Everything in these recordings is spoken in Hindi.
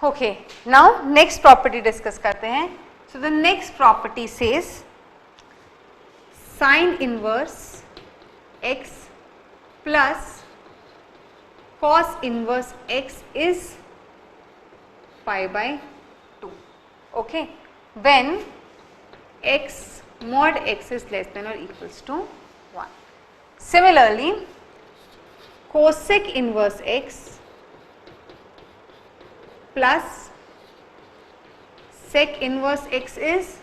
Okay, now next property discuss करते हैं. So the next property says sign inverse x plus cos inverse x is pi by 2. Okay, when x mod x is less than or equals to 1. Similarly, cosec inverse x plus sec inverse x is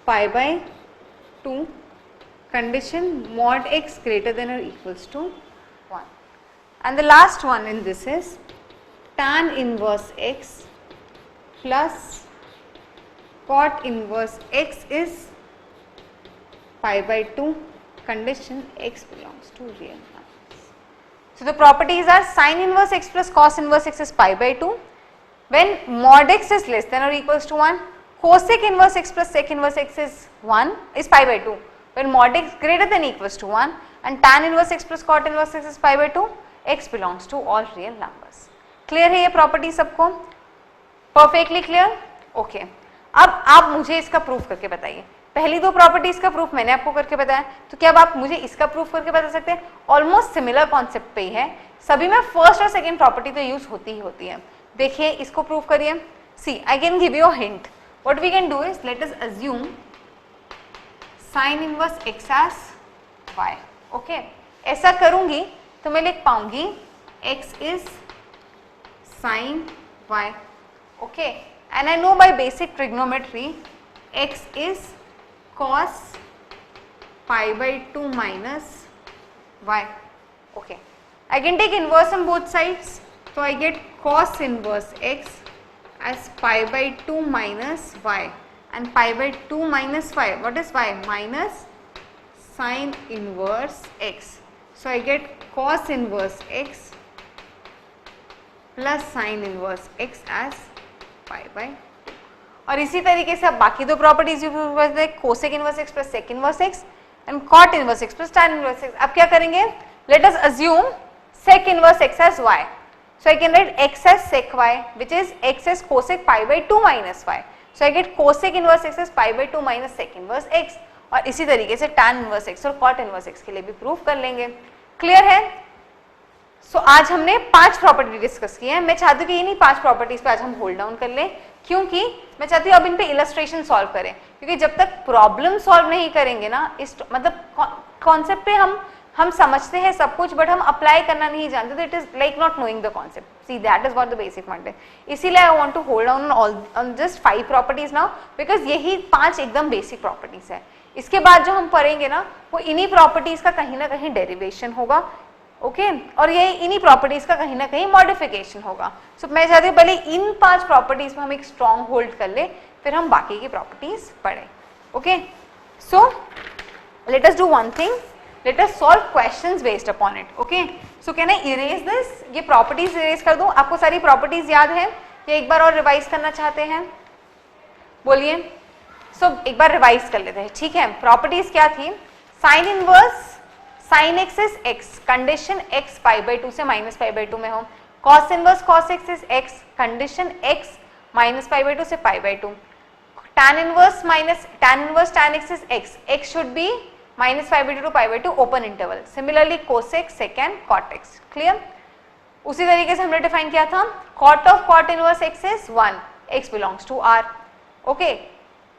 pi by 2 condition mod x greater than or equals to 1. And the last one in this is tan inverse x plus cot inverse x is pi by 2 condition x belongs to real numbers. So the properties are sin inverse x plus cos inverse x is pi by 2 when mod x is less than or equals to 1, cosec inverse x plus sec inverse x is pi by 2 when mod x greater than or equals to 1, and tan inverse x plus cot inverse x is pi by 2, x belongs to all real numbers. Clear है ये प्रॉपर्टी सबको? Perfectly clear? ओके, अब आप मुझे इसका प्रूफ करके बताइए. पहली दो प्रॉपर्टीज का प्रूफ मैंने आपको करके बताया, तो क्या अब आप मुझे इसका प्रूफ करके बता सकते हैं? ऑलमोस्ट सिमिलर कॉन्सेप्ट पे ही है, सभी में फर्स्ट और सेकंड प्रॉपर्टी तो यूज होती ही होती है. देखिए इसको प्रूफ करिए. See, I can give you a hint. What we can do is let us assume sine inverse x as y. Okay, ऐसा करूंगी तो मैं लिख पाऊंगी x is sin y. Okay, and I know by basic trigonometry x is cos pi by 2 minus y. Okay, I can take inverse on both sides, so I get cos inverse x as pi by 2 minus y, and pi by 2 minus y, what is y? Minus sin inverse x. So I get cos inverse x plus sin inverse x as pi by 2. और इसी तरीके से अब बाकी दो प्रॉपर्टीज यूज करते हैं, cosec inverse x plus sec inverse x and cot inverse x plus tan inverse x. अब क्या करेंगे? Let us assume sec inverse x as y. So I can write x as sec y, which is x as cosec pi by 2 minus y. So I get cosec inverse x as pi by 2 minus sec inverse x. और इसी तरीके से tan इनवर्स x और cot इनवर्स x के लिए भी प्रूफ कर लेंगे. क्लियर है? सो आज हमने 5 प्रॉपर्टी डिस्कस की है. मैं चाहती हूँ कि इन्हीं 5 प्रॉपर्टीज पे आज हम होल्ड डाउन कर लें, क्योंकि मैं चाहती हूँ अब इन पे इलस्ट्रेशन सॉल्व करें, क्योंकि जब तक प्रॉब्लम सॉल्व नहीं करेंगे ना, इस मतलब कॉन्सेप्ट पे हम समझते हैं सब कुछ, बट हम अप्लाई करना नहीं जानते, तो it is like not knowing the concept. See, that is what the basic point है. इसीलिए I want to hold down on just 5 properties now, because यही 5 एकदम बेसिक प्रॉपर्टीज है. इसके बाद जो हम पढ़ेंगे ना, वो इन्हीं प्रॉपर्टीज का कहीं ना कहीं डेरिवेशन होगा. ओके, और ये इन्हीं प्रॉपर्टीज का कहीं ना कहीं मॉडिफिकेशन होगा. सो मैं चाहती हूँ पहले इन 5 प्रॉपर्टीज में हम एक स्ट्रॉन्ग होल्ड कर ले, फिर हम बाकी की प्रॉपर्टीज पढ़ें. Okay, so let us do one thing, let us solve questions based upon it. Okay, so can I erase this? ये प्रॉपर्टीज इरेज कर दूं? आपको सारी प्रॉपर्टीज याद है या एक बार और रिवाइज करना चाहते हैं? बोलिए. सो एक बार रिवाइज कर लेते हैं, ठीक है. प्रॉपर्टीज क्या थी? Sine inverse sin x is x, condition x pi by 2 से माइनस पाई बाई 2 में हो. cos inverse cos x is x, condition x minus pi by 2 से pi by 2. tan inverse minus tan inverse tan x is x, x should be minus pi by 2 to pi by 2 open interval. Similarly cosec, sec and cot x. Clear? उसी तरीके से हमने डिफाइन किया था cot of cot inverse x is 1, x belongs to R. Okay,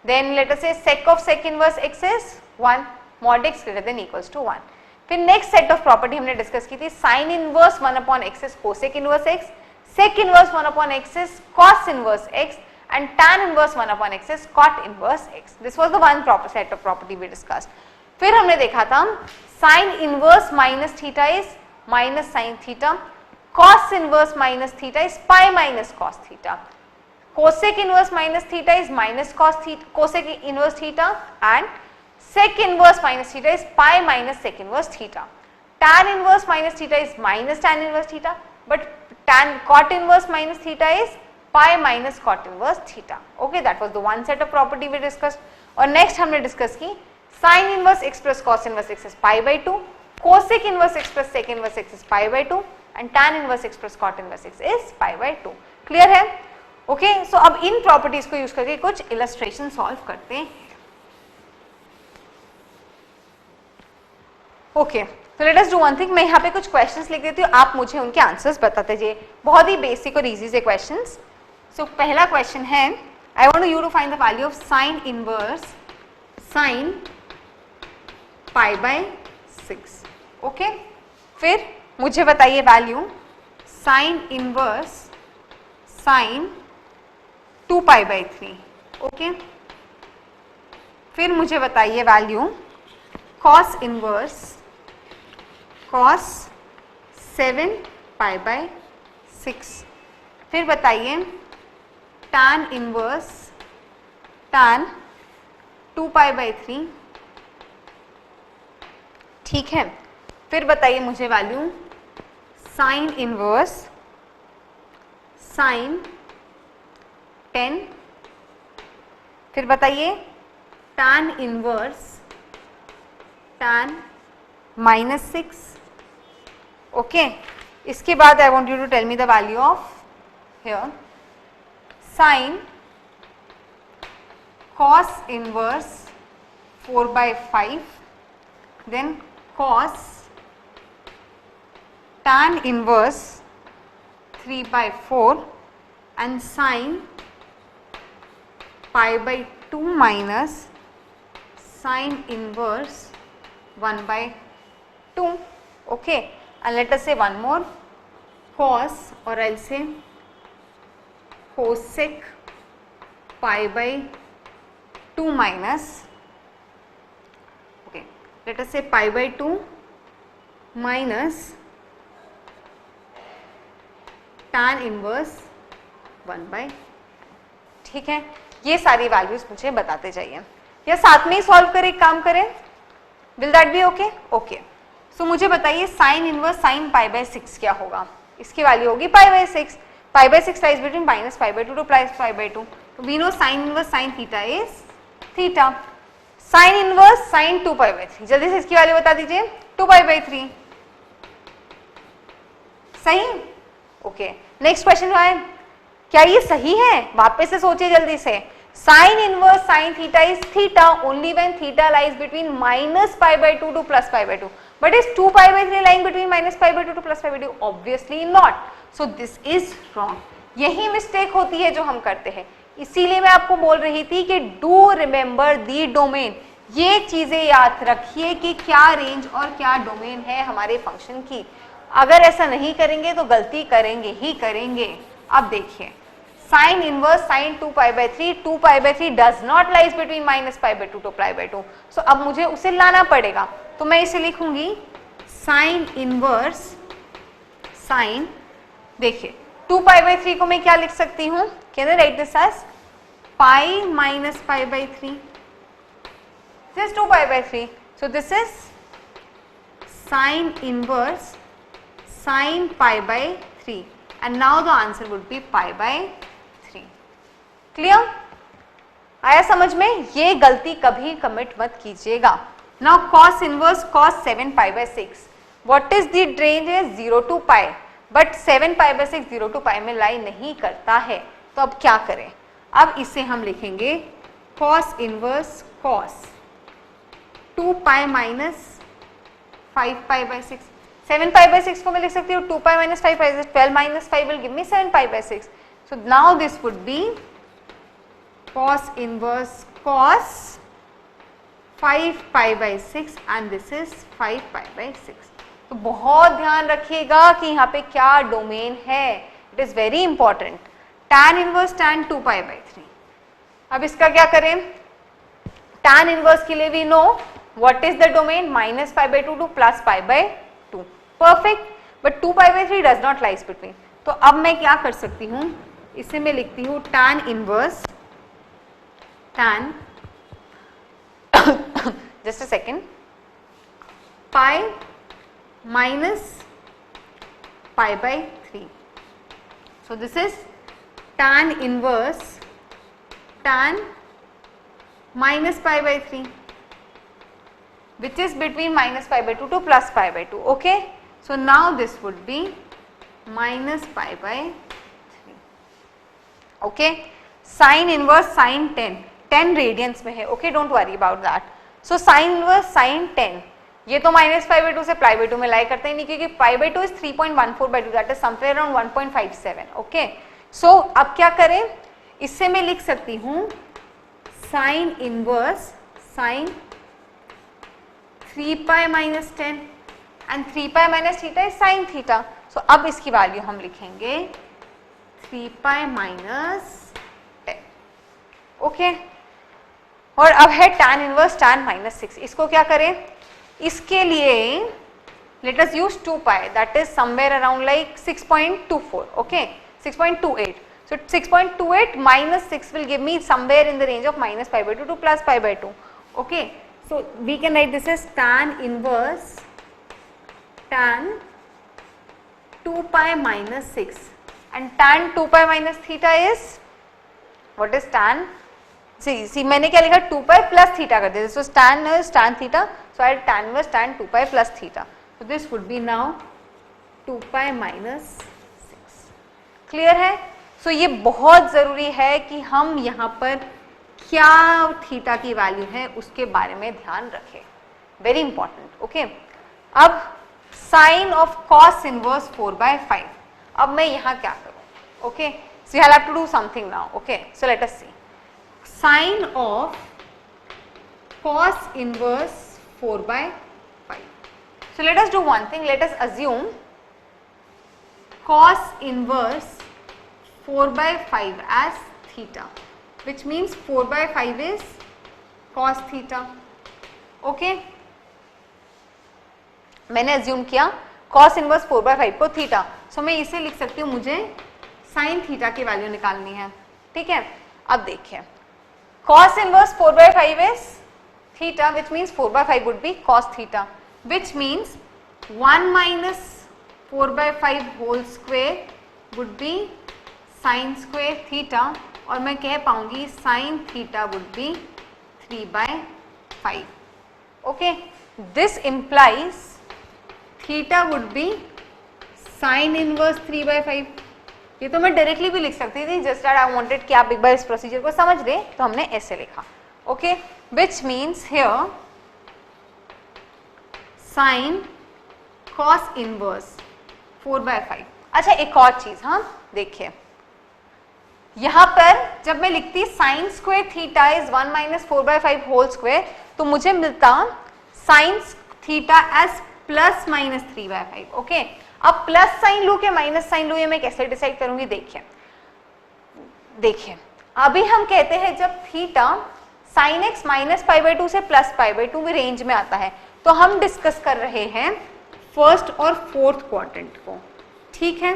then let us say sec of sec inverse x is 1, mod x greater than equals to 1. फिर नेक्स्ट सेट ऑफ प्रॉपर्टी हमने डिस्कस की थी, sin inverse 1 upon x is cosec inverse x, sec inverse 1 upon x is cos inverse x and tan inverse 1 upon x is cot inverse x. This was the one proper set of property we discussed. फिर हमने देखा था sine inverse minus theta is minus sine theta, cos inverse minus theta is pi minus cos theta, cosec inverse minus theta is minus cos theta cosec inverse theta and sec inverse minus theta is pi minus sec inverse theta, tan inverse minus theta is minus tan inverse theta, but tan cot inverse minus theta is pi minus cot inverse theta. Okay, that was the one set of property we discussed. और नेक्स्ट हमने डिस्कस की sin inverse x plus cos inverse x is pi by 2, cosec inverse x plus sec inverse x is pi by 2 and tan inverse x plus cot inverse x is pi by 2. Clear है? ओके, सो अब इन प्रॉपर्टीज को यूज करके कुछ इलस्ट्रेशन सॉल्व करते हैं। ओके, तो late us do one thing, मैं यहाँ पे कुछ क्वेश्चंस लिख देती हूँ, आप मुझे उनके आंसर्स बताते जाइए, बहुत ही बेसिक और इजी से क्वेश्चंस। सो पहला क्वेश्चन है, I want you to find the value of sine inverse sine pi by 6। Okay, फिर मुझे बताइए value sine inverse sine 2 pi by 3। Okay, फिर मुझे बताइए value cos inverse cos 7 pi by 6। फिर बताइए tan inverse tan 2 pi by 3। ठीक है, फिर बताइए मुझे वैल्यू साइन इनवर्स साइन 10। फिर बताइए tan इनवर्स tan -6। ओके, इसके बाद I want you to tell me the value of here sine cos inverse 4 by 5, then cos tan inverse 3 by 4 and sin pi by 2 minus sin inverse 1 by 2. Okay, and let us say one more, cos, or I'll say cosec pi by 2 minus, okay, let us say pi by 2 minus tan inverse 1 by। ठीक है, ये सारी वैल्यूज मुझे बताते जाइए, या साथ में ही सॉल्व करें, एक काम करें, will that be okay? Okay, so मुझे बताइए sine inverse sine pi by 6 क्या होगा? इसकी वैल्यू होगी pi by 6। Pi by 6 lies between minus pi by 2 to plus pi by 2, तो we know sine inverse sine theta is theta. Sine inverse sine 2 pi by 3, जल्दी से इसकी वैल्यू बता दीजिए, 2 पाई बाय 3। सही? ओके, नेक्स्ट क्वेश्चन है, क्या ये सही है? वापस से सोचिए जल्दी से। Sign inverse sine theta is theta only when theta lies between minus pi by 2 to plus pi by 2, but is 2 pi by 3 lying between minus pi by 2 to plus pi by 2? Obviously not, so this is wrong. यही मिस्टेक होती है जो हम करते हैं, इसीलिए मैं आपको बोल रही थी कि डू रिमेंबर दी डोमेन। ये चीजें याद रखिए कि क्या रेंज और क्या डोमेन है हमारे फंक्शन की। अगर ऐसा नहीं करेंगे तो गलती करेंगे ही करेंगे। अब देखिए, sine inverse sine 2 pi by 3, 2 pi by 3 does not lies between minus pi by 2 to pi by 2, so अब मुझे उसे लाना पड़ेगा, तो मैं इसे लिखूंगी साइन इनवर्स साइन, देखिए 2 पाई बाय 3 को मैं क्या लिख सकती हूँ? Can I write this as pi minus pi by 3, this is 2 pi by 3, so this is sine inverse sine pi by 3, and now the answer would be pi by 3. Clear? आया समझ में? ये गलती कभी कमिट मत कीजिएगा। Now cos inverse cos 7 pi by 6, what is the range है? 0 to pi, but 7 pi by 6 0 to pi में लाई नहीं करता है, तो अब क्या करें? अब इसे हम लिखेंगे cos inverse cos 2 pi minus 5 pi by 6, 7 pi by 6 को मैं लिख सकती हूँ 2 pi minus 5 pi, 12 minus 5 will give me 7 pi by 6, so now this would be cos inverse cos 5 pi by 6 and this is 5 pi by 6। तो बहुत ध्यान रखिएगा कि यहाँ पे क्या डोमेन है, it is very important. tan inverse tan 2 pi by 3, अब इसका क्या करें? tan इनवर्स के लिए we know what is the domain? minus pi by 2 to plus pi by 2, perfect, but 2 pi by 3 does not lies between, तो अब मैं क्या कर सकती हूँ? इसे मैं लिखती हूँ tan inverse tan just a second, pi minus pi by 3, so this is tan inverse tan minus pi by 3, which is between minus pi by 2 to plus pi by 2. Okay, so now this would be minus pi by 3. Okay, sine inverse sine 10 radians में है, okay, don't worry about that. So sine inverse sine 10, ये तो -π/2 से π/2 में लाई करते हैं नहीं, क्योंकि π/2 is 3.14/2, that is somewhere around 1.57. Okay, so अब क्या करें, इससे मैं लिख सकती हूँ sine inverse sine 3π-10 and 3π-θ is sine theta. So अब इसकी वैल्यू हम लिखेंगे 3π-10. ओके, और अब है tan इनवर्स tan -6. इसको क्या करें, इसके लिए let us use 2π, that is somewhere around like 6.24. Okay, 6.28. So 6.28 minus 6 will give me somewhere in the range of -π/2 to +π/2. Okay, so we can write this as tan inverse tan 2π-6, and tan 2π-θ is what is tan? See मैंने क्या लिखा, 2π plus theta कर दिया. So tan is tan theta, so I had tan inverse tan 2π plus theta. So this would be now 2π-6. Clear है? सो ये बहुत ज़रूरी है कि हम यहाँ पर क्या थीटा की वैल्यू है उसके बारे में ध्यान रखें, वेरी इंपॉर्टेंट. ओके, अब साइन ऑफ कॉस इनवर्स 4/5. अब मैं यहाँ क्या करूँ? Okay, so you have to do something now. Okay, so let us see sine of cos inverse 4/5. So let us do one thing, let us assume cos inverse 4/5 as theta, which means 4/5 is cos theta. Okay, मैंने assume किया cos inverse 4/5 को theta, so मैं इसे लिख सकती हूँ, मुझे sin theta की वैल्यू निकालनी है. ठीक है, अब देखिए cos inverse 4/5 is theta, which means 4/5 would be cos theta, which means 1 minus 4/5 whole square would be sin square theta, और मैं कह पाऊंगी sin theta would be 3/5. Okay, this implies theta would be sin inverse 3/5. ये तो मैं डायरेक्टली भी लिख सकती थी, जस्ट दैट आई वांटेड कि आप एक बार इस प्रोसीजर को समझ लें, तो हमने ऐसे लिखा. Okay, which means here sin cos inverse 4/5. अच्छा, एक और चीज, हाँ देखिए, यहां पर जब मैं लिखती sine square theta is 1 minus 4/5 whole square, तो मुझे मिलता साइन थीटा एज +-3/5. ओके, अब प्लस साइन लू के माइनस साइन लू, ये मैं कैसे डिसाइड करूंगी? देखिए अभी हम कहते हैं जब थीटा साइन x -π/2 से +π/2 में रेंज में आता है, तो हम डिस्कस कर रहे हैं फर्स्ट और फोर्थ क्वाड्रेंट को. ठीक है,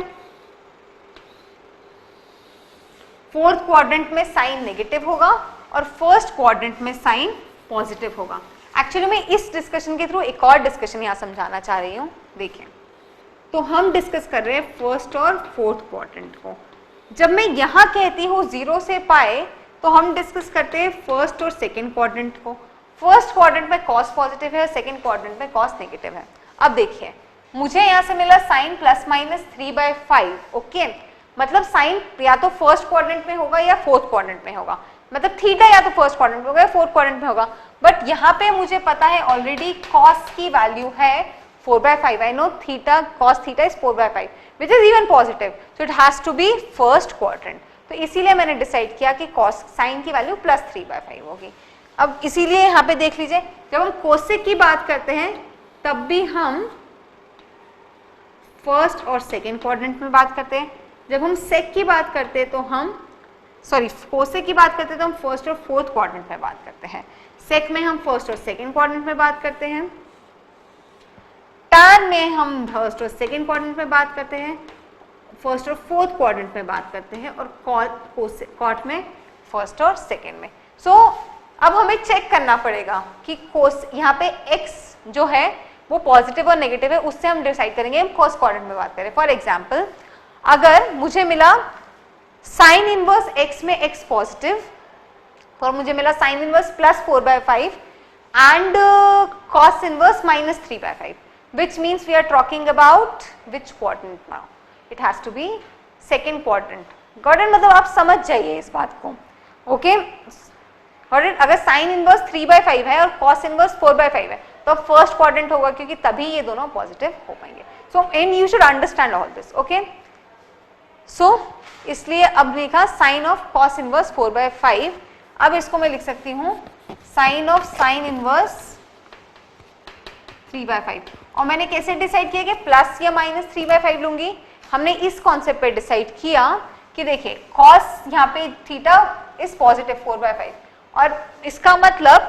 फोर्थ क्वाड्रेंट में साइन नेगेटिव होगा और फर्स्ट क्वाड्रेंट में साइन पॉजिटिव होगा. एक्चुअली मैं इस डिस्कशन के थ्रू एक और डिस्कशन यहां समझाना चाह रही हूं. देखें, तो हम डिस्कस कर रहे हैं फर्स्ट और फोर्थ क्वाड्रेंट को. जब मैं यहां कहती हूँ 0 से पाए, तो हम डिस्कस करते हैं फर्स्ट और सेकेंड क्वाड्रेंट को. फर्स्ट क्वाड्रेंट में कॉस पॉजिटिव है, सेकेंड क्वाड्रेंट में कॉस नेगेटिव है. अब देखिए, मुझे यहाँ से मिला साइन +-3/5. ओके, मतलब साइन या तो फर्स्ट क्वाड्रेंट में होगा या फोर्थ क्वाड्रेंट में होगा, मतलब थीटा या तो फर्स्ट क्वाड्रेंट में होगा या फोर्थ क्वाड्रेंट में होगा. बट यहाँ पे मुझे पता है ऑलरेडी कॉस की वैल्यू है 4/5. I know theta, cos theta is 4/5 which is even positive, so it has to be first quadrant. तो इसीलिए मैंने डिसाइड किया कि कॉस साइन की वैल्यू +3/5 होगी. अब इसीलिए यहाँ पे देख लीजिए, जब हम कोसेक की बात करते हैं तब भी हम फर्स्ट और सेकेंड क्वाड्रेंट में बात करते हैं. जब हम सेक की बात करते हैं तो हम कोसेक की बात करते हैं तो हम फर्स्ट और फोर्थ क्वाड्रेंट में बात करते हैं. सेक में हम फर्स्ट और सेकेंड क्वाड्रेंट में बात करते हैं. टैन में हम फर्स्ट और सेकेंड क्वाड्रेंट में बात करते हैं, फर्स्ट और फोर्थ क्वाड्रेंट में बात करते हैं, और कॉट में फर्स्ट और सेकेंड में. सो अब हमें चेक करना पड़ेगा कि कोस यहाँ पे x जो है वो पॉजिटिव और नेगेटिव है, उससे हम डिसाइड करेंगे हम कॉस क्वाड्रेंट में बात करें. फॉर एग्जाम्पल, अगर मुझे मिला साइन इनवर्स x में x पॉजिटिव और मुझे मिला sine inverse +4/5 and cos inverse -3/5, which means we are talking about which quadrant now? It has to be second quadrant. Got it, मतलब आप समझ जाइए इस बात को, ओके गॉट इट। अगर साइन इनवर्स 3/5 है और कॉस इनवर्स 4/5 है तो फर्स्ट क्वाड्रेंट होगा, क्योंकि तभी ये दोनों पॉजिटिव हो पाएंगे। So and you should understand all this, okay. So इसलिए अब लिखा साइन ऑफ कॉस इनवर्स 4/5, अब इसको मैं लिख सकती हूँ साइन ऑफ साइन इनवर्स 3/5। और मैंने कैसे डिसाइड किया कि प्लस या माइनस 3/5 लूंगी, हमने इस कॉन्सेप्ट पे डिसाइड किया कि देखिए कॉस यहाँ पे थीटा इज पॉजिटिव 4/5, और इसका मतलब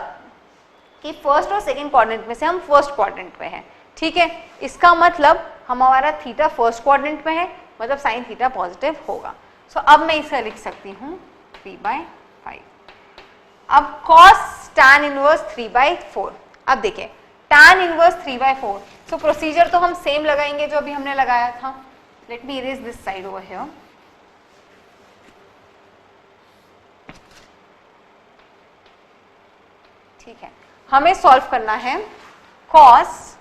कि फर्स्ट और सेकंड क्वाड्रेंट में से हम फर्स्ट क्वाड्रेंट में हैं, ठीक है। इसका मतलब हमारा थीटा फर्स्ट क्वाड्रेंट में है, मतलब साइन थीटा पॉजिटिव होगा। सो अब मैं इसे लिख सकती हूँ 3/5। अब कॉस tan इनवर्स 3/4, अब देखिए tan इनवर्स 3/4, सो प्रोसीजर तो हम सेम लगाएंगे जो अभी हमने लगाया था। Let me erase this side over here. ठीक है, हमें सॉल्व करना है cos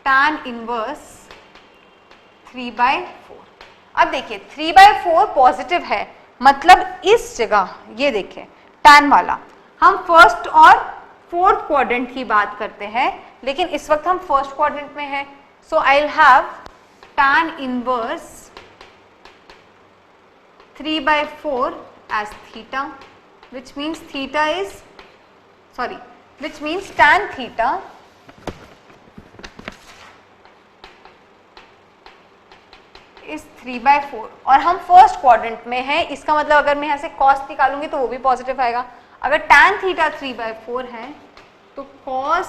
tan इनवर्स 3/4। अब देखिए 3/4 पॉजिटिव है, मतलब इस जगह ये देखिए tan वाला, हम फर्स्ट और फोर्थ क्वाड्रेंट की बात करते हैं, लेकिन इस वक्त हम फर्स्ट क्वाड्रेंट में हैं। So I will have tan inverse 3/4 as theta, which means theta is which means tan theta is 3/4, और हम फर्स्ट क्वाड्रेंट में हैं। इसका मतलब अगर मैं यहाँ से cos निकालूंगी तो वो भी पॉजिटिव आएगा। अगर tan थीटा 3/4 है तो cos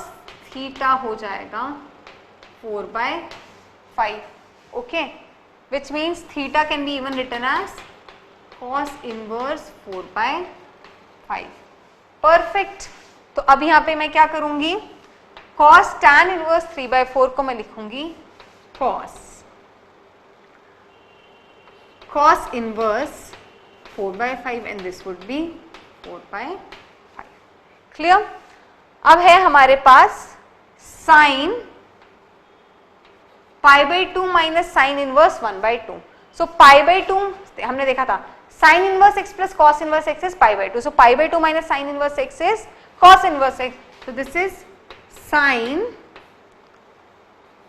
थीटा हो जाएगा 4/5, okay, which means theta can be even written as cos inverse 4/5। Perfect. तो अब यहाँ पे मैं क्या करूंगी, cos tan इनवर्स 3/4 को मैं लिखूंगी cos inverse 4/5 and this would be 4/5। Clear. अब है हमारे पास sin π/2 माइनस साइन इनवर्स 1/2। सो π/2 हमने देखा था sin inverse x plus cos inverse x is π/2, so π/2 minus sine inverse x is cos inverse x, so this is sin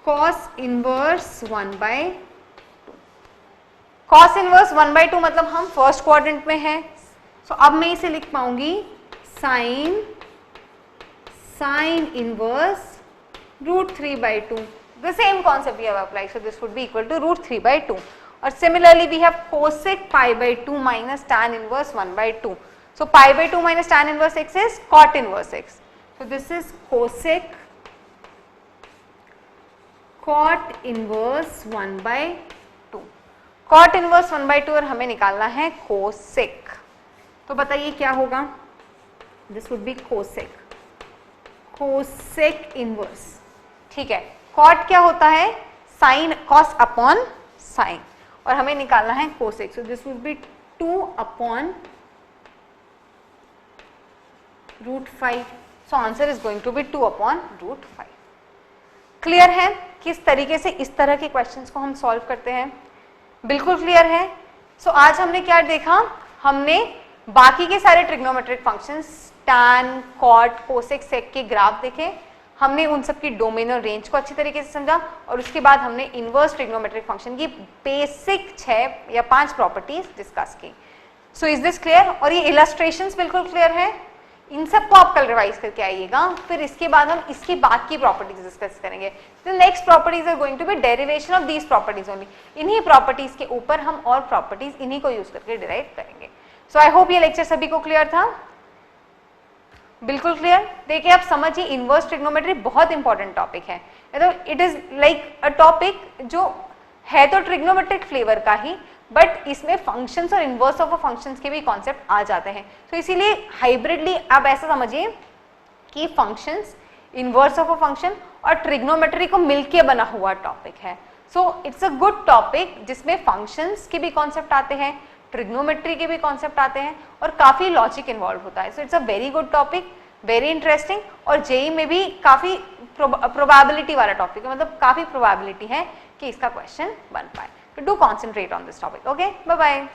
cos inverse 1/2। cos inverse 1/2 मतलब हम फर्स्ट क्वाड्रेंट में हैं, सो अब मैं इसे लिख पाऊंगी sin inverse √3/2। the same concept we have applied, so this would be equal to √3/2। और similarly we have cosec π/2 minus tan inverse 1/2, so π/2 minus tan inverse x is cot inverse x, so this is cosec cot inverse 1/2। cot inverse 1/2 और हमें निकालना है cosec, तो बताइए क्या होगा, this would be cosec inverse, ठीक है। cot क्या होता है, साइन cos अपॉन साइन, और हमें निकालना है cosec, so this would be 2/√5, so answer is going to be 2/√5। Clear है किस तरीके से इस तरह के क्वेश्चंस को हम सॉल्व करते हैं, बिल्कुल क्लियर है। सो आज हमने क्या देखा, हमने बाकी के सारे trigonometric functions tan, cot, cosec, sec के ग्राफ देखे, हमने उन सब की डोमेन और रेंज को अच्छी तरीके से समझा, और उसके बाद हमने इनवर्स ट्रिग्नोमेट्रिक फंक्शन की बेसिक 6 या 5 प्रॉपर्टीज डिस्कस की। सो इज दिस क्लियर, और ये इलस्ट्रेशंस बिल्कुल क्लियर है, इन सबको आप कल रिवाइज करके आइएगा, फिर इसके बाद हम इसके बाद की प्रॉपर्टीज डिस्कस करेंगे। The next properties are going to be derivation of these properties only, इन्हीं प्रॉपर्टीज के ऊपर हम और प्रॉपर्टीज इन्हीं को यूज करके डिराइव करेंगे। सो आई होप ये लेक्चर सभी को क्लियर था, बिल्कुल क्लियर। देखिए आप समझिए, इनवर्स ट्रिग्नोमेट्री बहुत इंपॉर्टेंट टॉपिक है, it is like a topic जो है तो ट्रिग्नोमेट्रिक फ्लेवर का ही, बट इसमें फंक्शंस और इनवर्स ऑफ फंक्शंस के भी कॉन्सेप्ट आ जाते हैं। तो इसीलिए हाइब्रिडली आप ऐसा समझिए कि functions, inverse of a function और ट्रिग्नोमेट्री को मिलके बना हुआ टॉपिक है। So it's a good topic जिसमें फंक्शंस के भी कॉन्सेप्ट आते हैं, ट्रिग्नोमेट्री के भी कॉन्सेप्ट आते हैं, और काफी लॉजिक इन्वॉल्व होता है। So it's a very good topic, very interesting, और जेई में भी काफी प्रोबेबिलिटी वाला टॉपिक है, मतलब काफी प्रोबेबिलिटी है कि इसका क्वेश्चन बन पाए। do concentrate on this topic. Okay, bye bye.